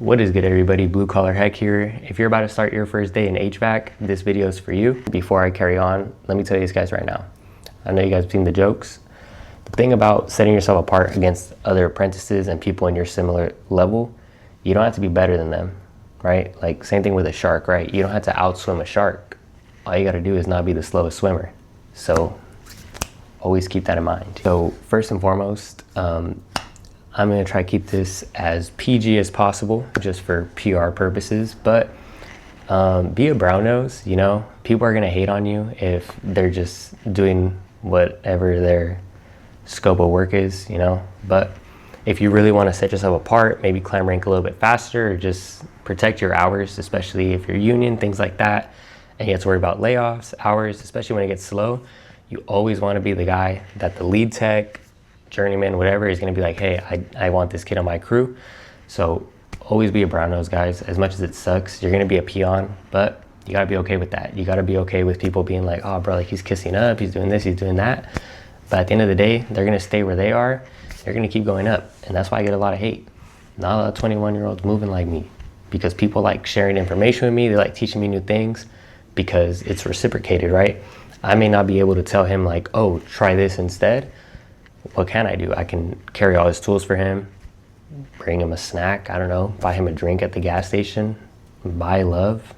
What is good, everybody? Blue Collar Heck here. If you're about to start your first day in HVAC, this video is for you. Before I carry on, let me tell you guys right now. I know you guys have seen the jokes. The thing about setting yourself apart against other apprentices and people in your similar level, you don't have to be better than them, right? Like same thing with a shark, right? You don't have to outswim a shark. All you gotta do is not be the slowest swimmer. So always keep that in mind. So first and foremost, I'm gonna try to keep this as PG as possible, just for PR purposes, but be a brown nose, you know? People are gonna hate on you if they're just doing whatever their scope of work is, you know? But if you really wanna set yourself apart, maybe climb rank a little bit faster, or just protect your hours, especially if you're union, things like that, and you have to worry about layoffs, hours, especially when it gets slow, you always wanna be the guy that the lead tech, journeyman, whatever, is gonna be like, hey, I want this kid on my crew. So always be a brown nose, guys. As much as it sucks, you're gonna be a peon, but you gotta be okay with that. You gotta be okay with people being like, oh bro, like he's kissing up, he's doing this, he's doing that. But at the end of the day, they're gonna stay where they are. They're gonna keep going up. And that's why I get a lot of hate. Not a lot of 21-year-olds moving like me, because people like sharing information with me. They like teaching me new things because it's reciprocated, right? I may not be able to tell him like, oh, try this instead. What can I do? I can carry all his tools for him, bring him a snack, I don't know, buy him a drink at the gas station, buy love.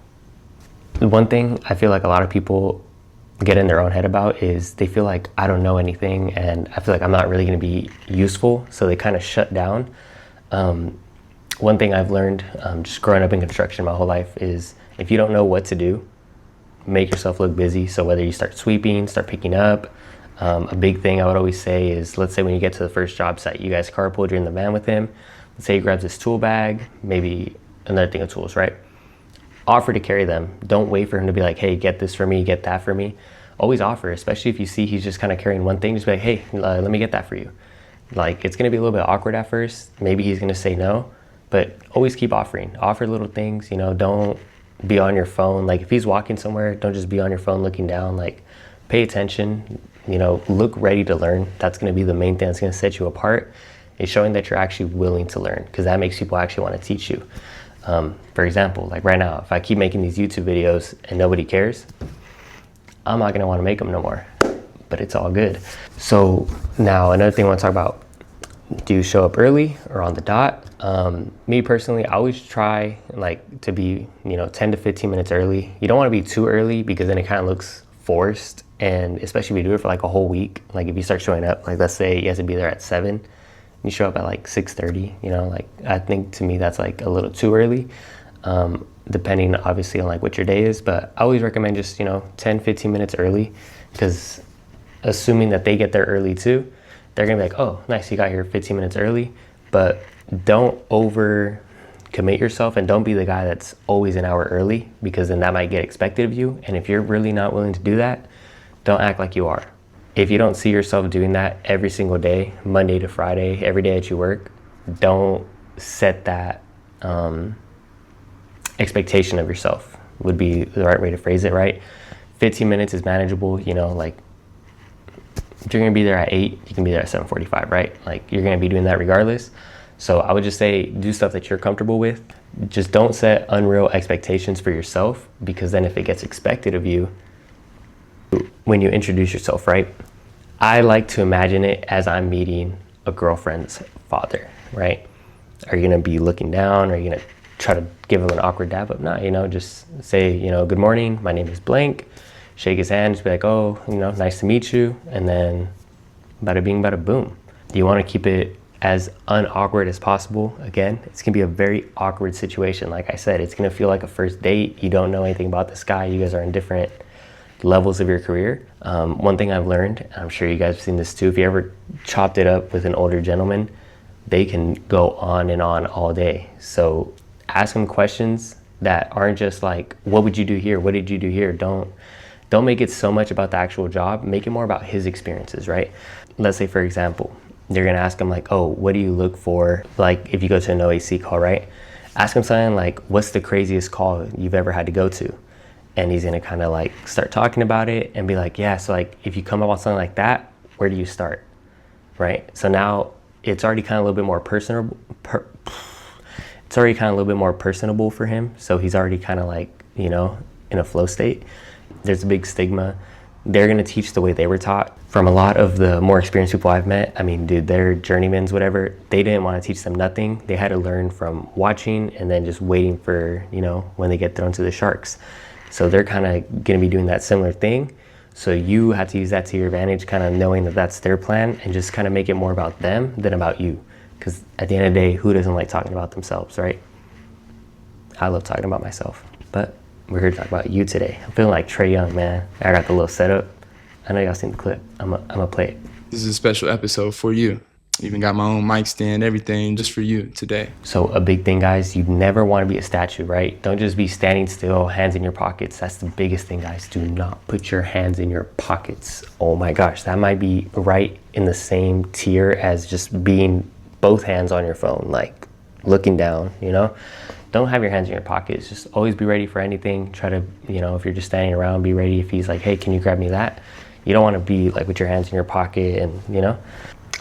The one thing I feel like a lot of people get in their own head about is they feel like I don't know anything and I feel like I'm not really gonna be useful, so they kind of shut down. One thing I've learned just growing up in construction my whole life is if you don't know what to do, make yourself look busy. So whether you start sweeping, start picking up, a big thing I would always say is, let's say when you get to the first job site, you guys carpooled, you're in the van with him. Let's say he grabs his tool bag, maybe another thing of tools, right? Offer to carry them. Don't wait for him to be like, hey, get this for me, get that for me. Always offer, especially if you see he's just kind of carrying one thing, just be like, hey, let me get that for you. Like, it's gonna be a little bit awkward at first. Maybe he's gonna say no, but always keep offering. Offer little things, you know, don't be on your phone. Like if he's walking somewhere, don't just be on your phone looking down. Like pay attention. You know, look ready to learn. That's going to be the main thing that's going to set you apart, is showing that you're actually willing to learn, because that makes people actually want to teach you. For example, like right now, if I keep making these YouTube videos and nobody cares, I'm not going to want to make them no more, but it's all good. So now another thing I want to talk about, do you show up early or on the dot? Me personally, I always try like to be, you know, 10 to 15 minutes early. You don't want to be too early because then it kind of looks forced. And especially if you do it for like a whole week, like if you start showing up, like let's say you have to be there at 7, you show up at like 6:30, you know, like I think to me that's like a little too early, depending obviously on like what your day is. But I always recommend just, you know, 10, 15 minutes early, because assuming that they get there early too, they're gonna be like, oh, nice, you got here 15 minutes early. But don't over commit yourself, and don't be the guy that's always an hour early, because then that might get expected of you. And if you're really not willing to do that, don't act like you are. If you don't see yourself doing that every single day, Monday to Friday, every day that you work, don't set that expectation of yourself, would be the right way to phrase it, right? 15 minutes is manageable, you know, like if you're gonna be there at 8, you can be there at 7:45, right? Like you're gonna be doing that regardless. So I would just say do stuff that you're comfortable with. Just don't set unreal expectations for yourself, because then if it gets expected of you, when you introduce yourself, right? I like to imagine it as I'm meeting a girlfriend's father, right? Are you gonna be looking down? Are you gonna try to give him an awkward dab up? No, you know, just say, you know, good morning, my name is blank. Shake his hand, just be like, oh, you know, nice to meet you. And then bada bing, bada boom. You wanna keep it as unawkward as possible. Again, it's gonna be a very awkward situation. Like I said, it's gonna feel like a first date. You don't know anything about this guy. You guys are in different levels of your career. One thing I've learned, and I'm sure you guys have seen this too, if you ever chopped it up with an older gentleman, they can go on and on all day. So ask them questions that aren't just like, what would you do here? What did you do here? Don't make it so much about the actual job. Make it more about his experiences, right? Let's say, for example, you're gonna ask him like, oh, what do you look for? Like if you go to an OAC call, right? Ask him something like, what's the craziest call you've ever had to go to? And he's gonna kind of like start talking about it and be like, yeah, so like if you come up on something like that, where do you start, right? So now it's already kind of a little bit more personal. it's already kind of a little bit more personable for him. So he's already kind of like, you know, in a flow state. There's a big stigma. They're going to teach the way they were taught. From a lot of the more experienced people I've met, I mean, dude, they're journeymans, whatever. They didn't want to teach them nothing. They had to learn from watching and then just waiting for, you know, when they get thrown to the sharks. So they're kind of going to be doing that similar thing. So you have to use that to your advantage, kind of knowing that that's their plan, and just kind of make it more about them than about you. Because at the end of the day, who doesn't like talking about themselves, right? I love talking about myself, but we're here to talk about you today. I'm feeling like Trey Young, man. I got the little setup. I know y'all seen the clip. I'm gonna play it. This is a special episode for you. Even got my own mic stand, everything just for you today. So a big thing, guys, you never want to be a statue, right? Don't just be standing still, hands in your pockets. That's the biggest thing, guys. Do not put your hands in your pockets. Oh my gosh, that might be right in the same tier as just being both hands on your phone, like looking down, you know? Don't have your hands in your pockets. Just always be ready for anything. Try to, you know, if you're just standing around, be ready if he's like, hey, can you grab me that? You don't want to be like with your hands in your pocket and, you know.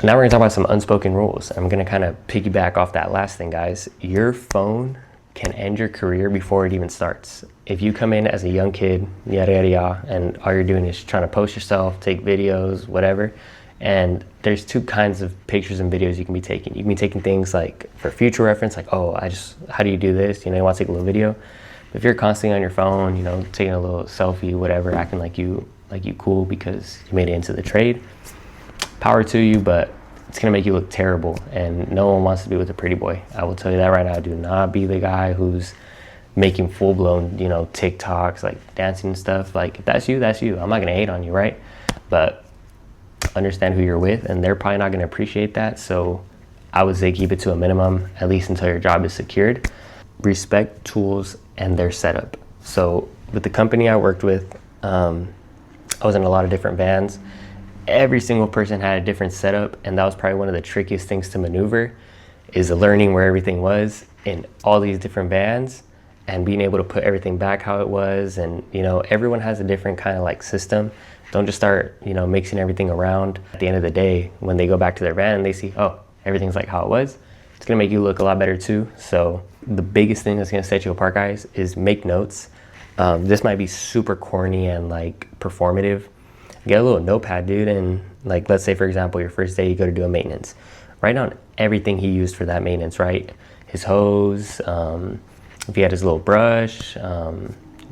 Now we're going to talk about some unspoken rules. I'm going to kind of piggyback off that last thing, guys. Your phone can end your career before it even starts. If you come in as a young kid, yada, yada, yada, and all you're doing is trying to post yourself, take videos, whatever, and there's two kinds of pictures and videos you can be taking. You can be taking things like for future reference, like, oh, how do you do this? You know, you want to take a little video. But if you're constantly on your phone, you know, taking a little selfie, whatever, acting like you cool because you made it into the trade, power to you, but it's gonna make you look terrible, and no one wants to be with a pretty boy. I will tell you that right now. Do not be the guy who's making full-blown, you know, TikToks, like dancing and stuff. Like, if that's you, that's you. I'm not gonna hate on you, right? But understand who you're with, and they're probably not gonna appreciate that. So I would say keep it to a minimum, at least until your job is secured. Respect tools and their setup. So with the company I worked with, I was in a lot of different vans. Every single person had a different setup, and that was probably one of the trickiest things to maneuver, is learning where everything was in all these different vans and being able to put everything back how it was. And, you know, everyone has a different kind of like system. Don't just start, you know, mixing everything around. At the end of the day, when they go back to their van and they see, oh, everything's like how it was, it's gonna make you look a lot better too. So the biggest thing that's gonna set you apart, guys, is make notes. This might be super corny and like performative. Get a little notepad, dude, and like, let's say for example, your first day you go to do a maintenance. Write down everything he used for that maintenance, right? His hose, if he had his little brush,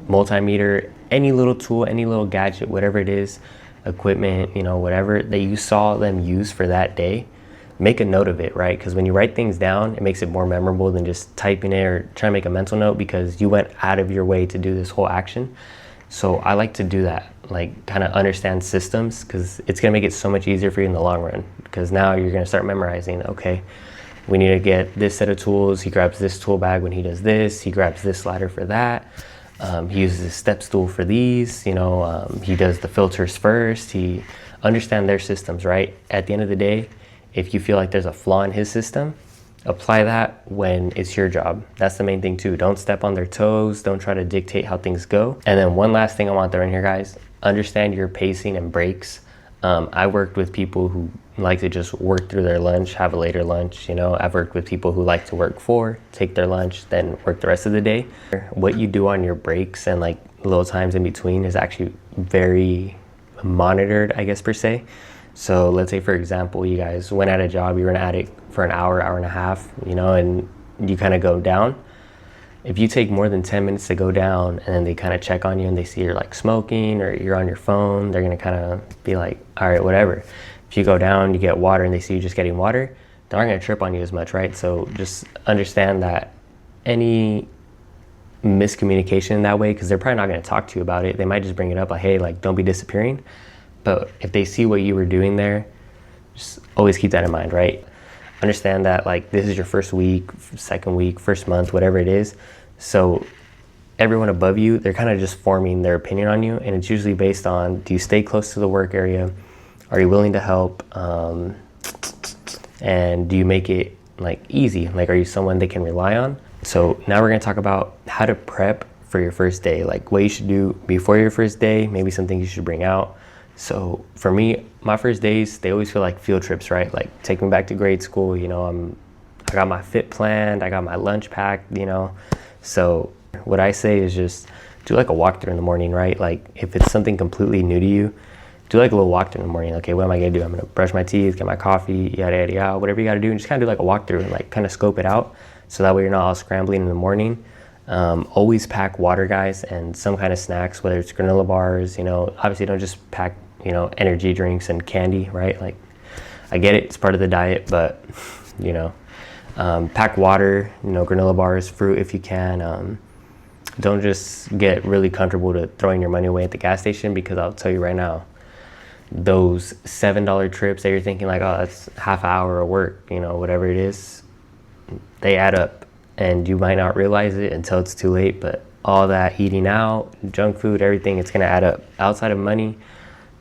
multimeter, any little tool, any little gadget, whatever it is, equipment, you know, whatever that you saw them use for that day, make a note of it, right? Because when you write things down, it makes it more memorable than just typing it or trying to make a mental note, because you went out of your way to do this whole action. So I like to do that, like kind of understand systems, because it's gonna make it so much easier for you in the long run, because now you're gonna start memorizing, okay, we need to get this set of tools, he grabs this tool bag when he does this, he grabs this slider for that, he uses his step stool for these, you know, he does the filters first, he understand their systems, right? At the end of the day, if you feel like there's a flaw in his system, apply that when it's your job. That's the main thing too. Don't step on their toes. Don't try to dictate how things go. And then one last thing I want to throw in here, guys, understand your pacing and breaks. I worked with people who like to just work through their lunch, have a later lunch. You know, I've worked with people who like to work 4, take their lunch, then work the rest of the day. What you do on your breaks and like little times in between is actually very monitored, I guess, per se. So let's say, for example, you guys went at a job, you were at it for an hour, hour and a half, you know, and you kind of go down. If you take more than 10 minutes to go down and then they kind of check on you and they see you're like smoking or you're on your phone, they're going to kind of be like, all right, whatever. If you go down, you get water and they see you just getting water, they aren't going to trip on you as much, right? So just understand that any miscommunication in that way, because they're probably not going to talk to you about it. They might just bring it up like, hey, like, don't be disappearing. But if they see what you were doing there, just always keep that in mind, right? Understand that like this is your first week, second week, first month, whatever it is. So everyone above you, they're kind of just forming their opinion on you. And it's usually based on, do you stay close to the work area? Are you willing to help? And do you make it like easy? Like, are you someone they can rely on? So now we're gonna talk about how to prep for your first day, like what you should do before your first day, maybe something you should bring out. So for me, my first days, they always feel like field trips, right? Like take me back to grade school, you know, I'm I got my fit planned, I got my lunch packed, you know. So what I say is just do like a walkthrough in the morning, right? Like if it's something completely new to you, do like a little walkthrough in the morning. Okay, what am I gonna do? I'm gonna brush my teeth, get my coffee, yada yada yada, whatever you gotta do, and just kind of do like a walkthrough and like kind of scope it out, so that way you're not all scrambling in the morning. Always pack water, guys, and some kind of snacks, whether it's granola bars, you know. Obviously don't just pack, you know, energy drinks and candy, right? Like I get it, it's part of the diet, but you know, pack water, you know, granola bars, fruit if you can. Don't just get really comfortable to throwing your money away at the gas station, because I'll tell you right now, those $7 trips that you're thinking like, oh, that's half hour of work, you know, whatever it is, they add up, and you might not realize it until it's too late. But all that eating out, junk food, everything, it's gonna add up. Outside of money, you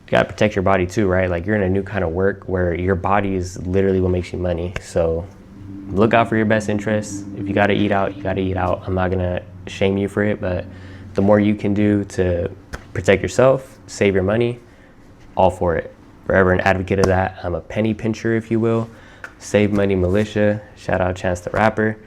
gotta protect your body too, right? Like you're in a new kind of work where your body is literally what makes you money. So look out for your best interests. If you gotta eat out, you gotta eat out. I'm not gonna shame you for it, but the more you can do to protect yourself, save your money, all for it. Forever an advocate of that. I'm a penny pincher, if you will. Save money militia. Shout out Chance the Rapper.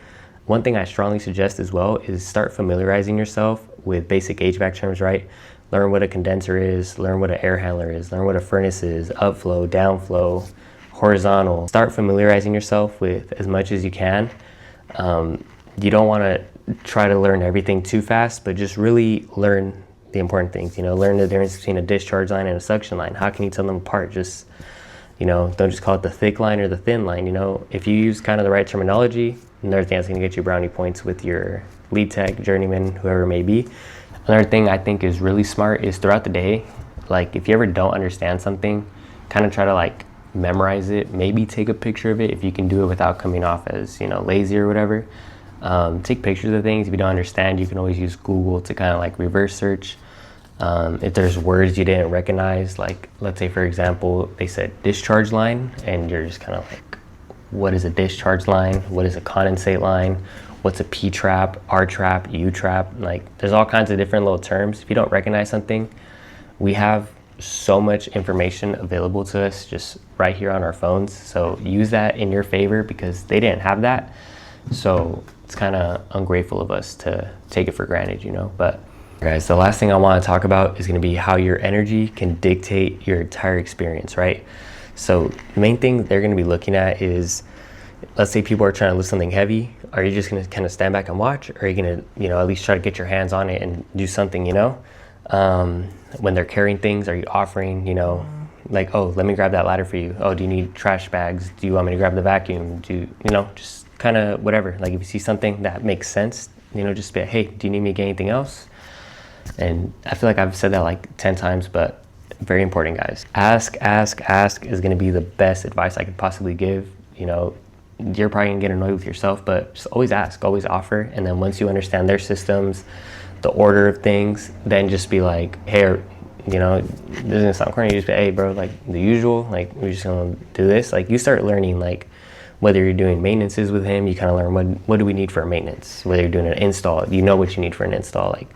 One thing I strongly suggest as well is start familiarizing yourself with basic HVAC terms, right? Learn what a condenser is, learn what an air handler is, learn what a furnace is, upflow, downflow, horizontal. Start familiarizing yourself with as much as you can. You don't want to try to learn everything too fast, but just really learn the important things. You know, learn the difference between a discharge line and a suction line. How can you tell them apart? Just, you know, don't just call it the thick line or the thin line. You know, if you use kind of the right terminology, another thing that's going to get you brownie points with your lead tech, journeyman, whoever it may be. Another thing I think is really smart is throughout the day, like if you ever don't understand something, kind of try to like memorize it, maybe take a picture of it if you can do it without coming off as, you know, lazy or whatever. Take pictures of things. If you don't understand, you can always use Google to kind of like reverse search. If there's words you didn't recognize, like let's say for example they said discharge line, and you're just kind of like, what is a discharge line? What is a condensate line? What's a P trap, R trap, U trap? Like there's all kinds of different little terms. If you don't recognize something, we have so much information available to us just right here on our phones. So use that in your favor, because they didn't have that. So it's kind of ungrateful of us to take it for granted, you know. But guys, the last thing I want to talk about is going to be how your energy can dictate your entire experience, right? So the main thing they're going to be looking at is, let's say people are trying to lift something heavy. Are you just going to kind of stand back and watch? Or are you going to, you know, at least try to get your hands on it and do something, you know? When they're carrying things, are you offering, you know, like, oh, let me grab that ladder for you. Oh, do you need trash bags? Do you want me to grab the vacuum? You know, just kind of whatever. Like if you see something that makes sense, you know, just be like, hey, do you need me to get anything else? And I feel like I've said that like 10 times, but very important, guys. Ask is going to be the best advice I could possibly give. You know, you're probably gonna get annoyed with yourself, but just always ask, always offer. And then once you understand their systems, the order of things, then just be like, hey, you know, this is gonna sound corny, you just be, hey bro, like the usual, like we're just gonna do this. Like you start learning, like whether you're doing maintenances with him, you kind of learn what do we need for a maintenance. Whether you're doing an install, you know what you need for an install. Like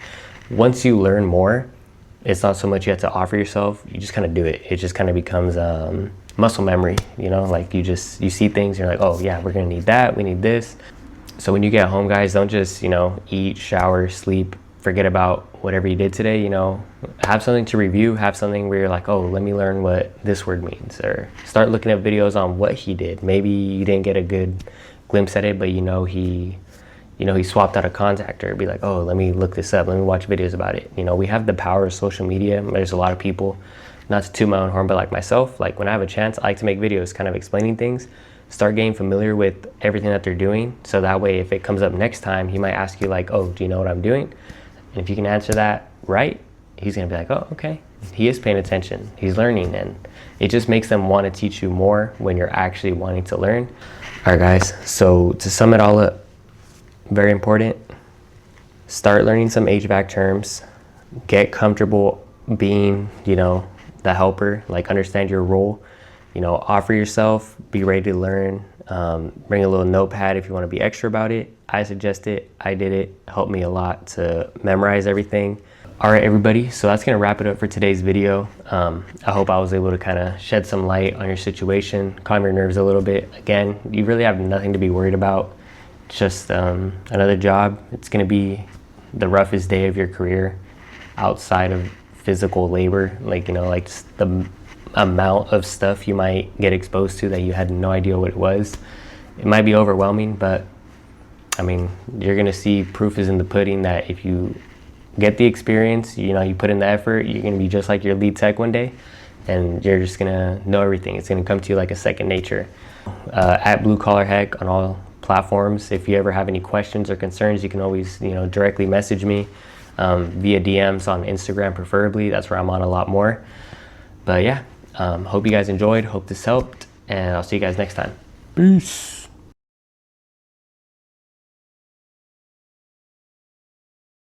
once you learn more, it's not so much you have to offer yourself, you just kind of do it. It just kind of becomes muscle memory, you know, like you see things, you're like, oh yeah, we're gonna need that, we need this. So when you get home, guys, don't just, you know, eat, shower, sleep, forget about whatever you did today. You know, have something to review, have something where you're like, oh, let me learn what this word means, or start looking at videos on what he did. Maybe you didn't get a good glimpse at it, but you know he swapped out a contactor. Be like, oh, let me look this up, let me watch videos about it. You know, we have the power of social media. There's a lot of people, not to toot my own horn, but like myself, like when I have a chance, I like to make videos kind of explaining things, start getting familiar with everything that they're doing. So that way, if it comes up next time, he might ask you like, oh, do you know what I'm doing? And if you can answer that right, he's gonna be like, oh, okay. He is paying attention, he's learning, and it just makes them want to teach you more when you're actually wanting to learn. All right, guys, so to sum it all up, very important, start learning some HVAC terms, get comfortable being, you know, the helper, like understand your role, you know, offer yourself, be ready to learn, bring a little notepad if you want to be extra about it. I suggest it, I did it, helped me a lot to memorize everything. All right, everybody, so that's gonna wrap it up for today's video. I hope I was able to kind of shed some light on your situation, calm your nerves a little bit. Again, you really have nothing to be worried about. Just another job. It's gonna be the roughest day of your career outside of physical labor, like, like just the amount of stuff you might get exposed to that you had no idea what it was. It might be overwhelming, but I mean, you're gonna see proof is in the pudding that if you get the experience, you put in the effort, you're gonna be just like your lead tech one day, and you're just gonna know everything. It's gonna come to you like a second nature. At Blue Collar Heck on all platforms. If you ever have any questions or concerns, you can always directly message me via DMs on Instagram, preferably. That's where I'm on a lot more. But yeah, hope you guys enjoyed. Hope this helped, and I'll see you guys next time. Peace.